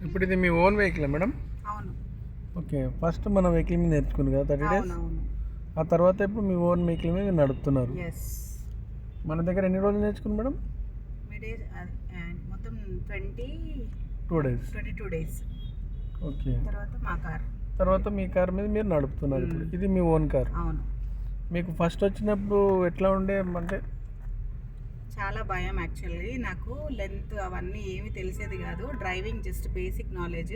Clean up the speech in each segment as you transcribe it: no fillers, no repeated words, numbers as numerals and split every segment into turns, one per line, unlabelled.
ఇప్పుడు ఇది మీ own vehicle madam?
అవును.
ఓకే, ఫస్ట్ మన వెహికల్ మీద నేర్చుకుంది కదా 30 days.
అవునవును.
ఆ తర్వాత ఇప్పుడు మీ ఓన్ వెహికల్ మీద నడుపుతున్నారు.
ఎస్.
మన దగ్గర ఎన్ని రోజులు నేర్చుకుని మేడం?
మొత్తం
22 days.
22 days.
ఓకే,
తర్వాత
మీ కార్ మీద మీరు నడుపుతున్నారు. ఇప్పుడు ఇది మీ ఓన్ కార్.
అవును.
మీకు ఫస్ట్ వచ్చినప్పుడు ఎట్లా ఉండే అంటే?
చాలా భయం యాక్చువల్లీ. నాకు లెంత్ అవన్నీ ఏమి తెలిసేది కాదు. Driving just basic knowledge.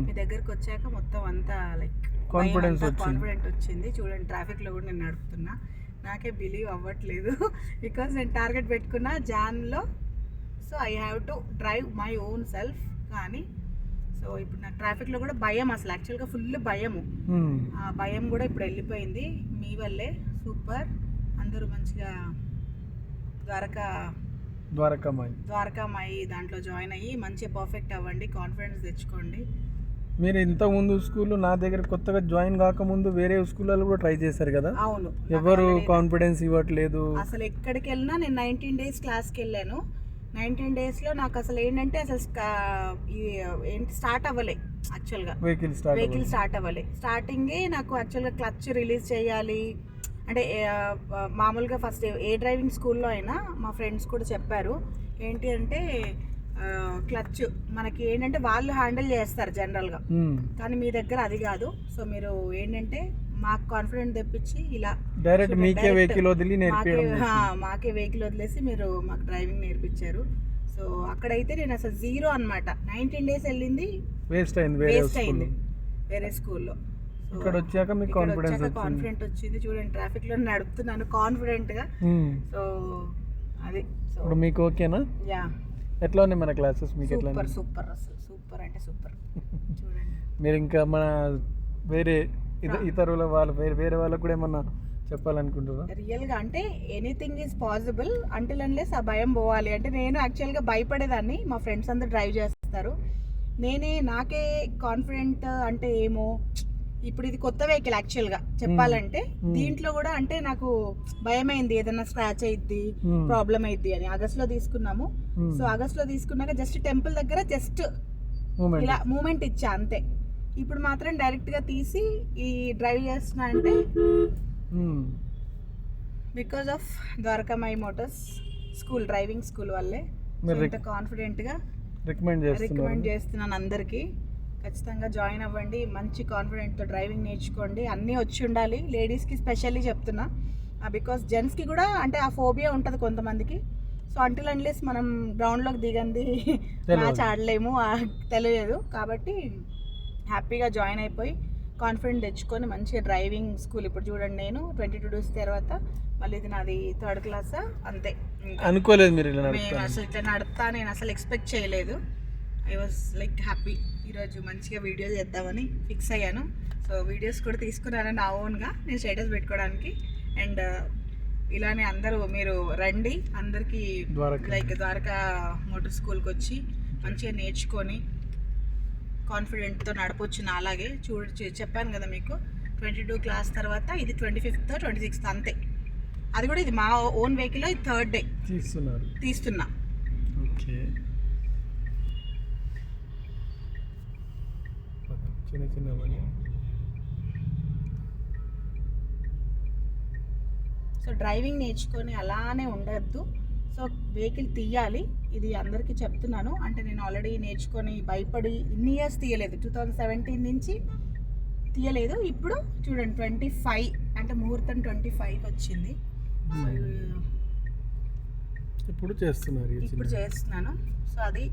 మీ దగ్గరకు వచ్చాక మొత్తం అంతా లైక్ కాన్ఫిడెంట్ వచ్చింది. చూడండి, ట్రాఫిక్లో కూడా నేను నడుపుతున్నా, నాకే బిలీవ్ అవ్వట్లేదు. బికాస్ నేను టార్గెట్ పెట్టుకున్నా జాన్లో. So I have to drive my own self. కానీ సో ఇప్పుడు నాకు ట్రాఫిక్లో కూడా భయం, అసలు యాక్చువల్గా ఫుల్ భయము. ఆ భయం కూడా ఇప్పుడు వెళ్ళిపోయింది మీ వల్లే. సూపర్. అందరూ మంచిగా ద్వారకామాయి దాంట్లో జాయిన్ అయ్యి మంచిగా పర్ఫెక్ట్ అవ్వండి, కాన్ఫిడెన్స్ తెచ్చుకోండి.
మీరు ఇంతకుముందు స్కూల్ నా దగ్గర కొత్తగా జాయిన్ కాకముందు వేరే స్కూళ్ళలో కూడా ట్రై చేశారు కదా?
అవును.
ఎవరు కాన్ఫిడెన్స్ ఇవ్వట్లేదు
అసలు. ఎక్కడికి వెళ్ళినా నేను 19 days క్లాస్కి వెళ్ళాను. 19 daysలో నాకు అసలు ఏంటంటే అసలు స్టార్ట్ అవ్వలే యాక్చువల్గా. వెహికల్ స్టార్ట్ అవ్వలే. స్టార్టింగే నాకు యాక్చువల్గా క్లచ్ రిలీజ్ చేయాలి అంటే మామూలుగా ఫస్ట్ ఏ డ్రైవింగ్ స్కూల్లో అయినా మా ఫ్రెండ్స్ కూడా చెప్పారు ఏంటి అంటే క్లచ్ మనకి ఏంటంటే వాళ్ళు హ్యాండిల్ చేస్తారు జనరల్గా, కానీ మీ దగ్గర అది కాదు. సో మీరు ఏంటంటే మాకు కాన్ఫిడెంట్ తెప్పించి ఇలా
డైరెక్ట్ మాకే
వెహికల్ వదిలేసి మీరు మాకు డ్రైవింగ్ నేర్పించారు. సో అక్కడైతే నేను అసలు జీరో అనమాట. 19 days వెళ్ళింది వేస్ట్ అయింది వేరే స్కూల్లో.
ఇక్కడ వచ్చాక మీకు
కాన్ఫిడెంట్ వచ్చింది. చూడండి, ట్రాఫిక్ లో నడుపుతున్నాను కాన్ఫిడెంట్ గా. సో అది
ఇప్పుడు మీకు ఓకేనా?
యా.
ఎట్లా ఉన్నాయి మన క్లాసెస్ మీకు? ఎట్లా?
సూపర్ అసలు సూపర్ అంటే సూపర్. చూడండి,
మీరు ఇంకా మన వేరే ఇతరుల వాళ్ళు వేరే వాళ్ళకు కూడా ఏమన్నా చెప్పాలనుకుంటున్నా?
రియల్గా అంటే anything is possible until unless ఆ భయం పోవాలి. అంటే నేను యాక్చువల్గా భయపడేదాన్ని. మా ఫ్రెండ్స్ అందరూ డ్రైవ్ చేస్తారు, నాకే కాన్ఫిడెంట్ అంటే ఏమో. ఇప్పుడు ఇది కొత్త వెహికల్ యాక్చువల్గా చెప్పాలంటే. దీంట్లో కూడా అంటే నాకు భయమైంది ఏదైనా స్క్రాచ్ అయిద్ది, ప్రాబ్లం అయిద్ది అని. ఆగస్ట్లో తీసుకున్నాము. సో ఆగస్ట్లో తీసుకున్నాక జస్ట్ టెంపుల్ దగ్గర జస్ట్ ఇలా మూమెంట్ ఇచ్చా అంతే. ఇప్పుడు మాత్రం డైరెక్ట్గా తీసి ఈ డ్రైవ్ చేస్తున్నా అంటే because of Dwarakamai Motors school, driving school వల్లే. ఇంత కాన్ఫిడెంట్గా రికమెండ్ చేస్తున్నాను అందరికీ. ఖచ్చితంగా జాయిన్ అవ్వండి, మంచి కాన్ఫిడెంట్తో డ్రైవింగ్ నేర్చుకోండి. అన్నీ వచ్చి ఉండాలి. లేడీస్కి స్పెషల్లీ చెప్తున్నా, బికాస్ జెంట్స్కి కూడా అంటే ఆ ఫోబియా ఉంటుంది కొంతమందికి. సో అంటిల్ అన్లెస్ మనం గ్రౌండ్లోకి దిగంది మ్యాచ్ ఆడలేము, తెలియదు. కాబట్టి హ్యాపీగా జాయిన్ అయిపోయి కాన్ఫిడెంట్ తెచ్చుకొని మంచిగా డ్రైవింగ్ స్కూల్. ఇప్పుడు చూడండి, నేను 22 days తర్వాత మళ్ళీ ఇది నాది 3rd class అంతే.
అనుకోలేదు మీరు
అసలు ఇట్లా నడుపుతా నేను అసలు ఎక్స్పెక్ట్ చేయలేదు. I was like happy. ఈరోజు మంచిగా వీడియో చేద్దామని ఫిక్స్ అయ్యాను. సో వీడియోస్ కూడా తీసుకున్నాను నా ఓన్గా, నేను స్టేటస్ పెట్టుకోవడానికి. అండ్ ఇలానే అందరూ మీరు రండి, అందరికీ లైక్ ద్వారకా మోటార్ స్కూల్కి వచ్చి మంచిగా నేర్చుకొని కాన్ఫిడెంట్తో నడపొచ్చు. నా అలాగే చెప్పాను కదా మీకు, 22 class తర్వాత ఇది 25th 26th అంతే. అది కూడా ఇది మా ఓన్ వెహికల్. ఇది 3rd day తీస్తున్నా.
ఓకే,
సో డ్రైవింగ్ నేర్చుకొని అలానే ఉండద్దు. సో వెహికల్ తీయాలి, ఇది అందరికీ చెప్తున్నాను. అంటే నేను ఆల్రెడీ నేర్చుకొని భయపడి ఇన్ని ఇయర్స్ తీయలేదు. 2017 నుంచి తీయలేదు. ఇప్పుడు చూడండి 25 అంటే ముహూర్తం 25కి వచ్చింది.
ఇప్పుడు
చేస్తున్నాను. సో అది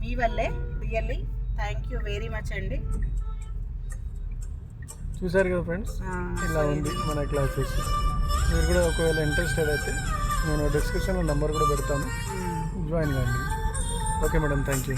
మీ వల్లే. Really thank you very much అండి.
చూసారు కదా ఫ్రెండ్స్, ఇలా ఉంది మన క్లాసెస్. మీరు కూడా ఒకవేళ ఇంట్రెస్టెడ్ అయితే నేను డిస్క్రిప్షన్లో నెంబర్ కూడా పెడతాను, జాయిన్ కాండి. Okay madam, thank you.